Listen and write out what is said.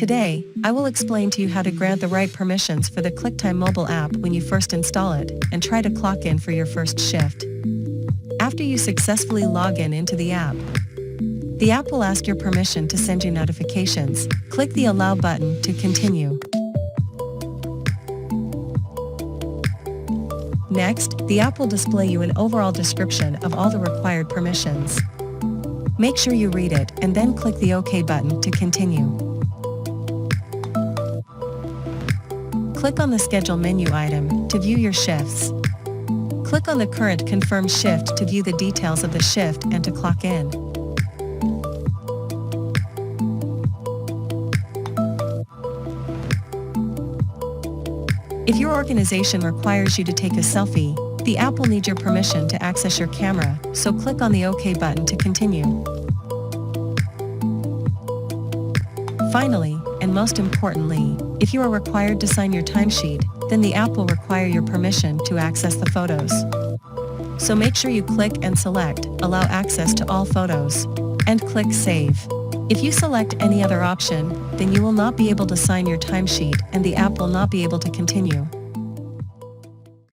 Today, I will explain to you how to grant the right permissions for the ClickTime mobile app when you first install it and try to clock in for your first shift. After you successfully log in into the app will ask your permission to send you notifications. Click the Allow button to continue. Next, the app will display you an overall description of all the required permissions. Make sure you read it and then click the OK button to continue. Click on the Schedule menu item to view your shifts. Click on the current confirmed shift to view the details of the shift and to clock in. If your organization requires you to take a selfie, the app will need your permission to access your camera, so click on the OK button to continue. Finally, and most importantly, if you are required to sign your timesheet, then the app will require your permission to access the photos. So make sure you click and select Allow access to all photos, and click Save. If you select any other option, then you will not be able to sign your timesheet and the app will not be able to continue.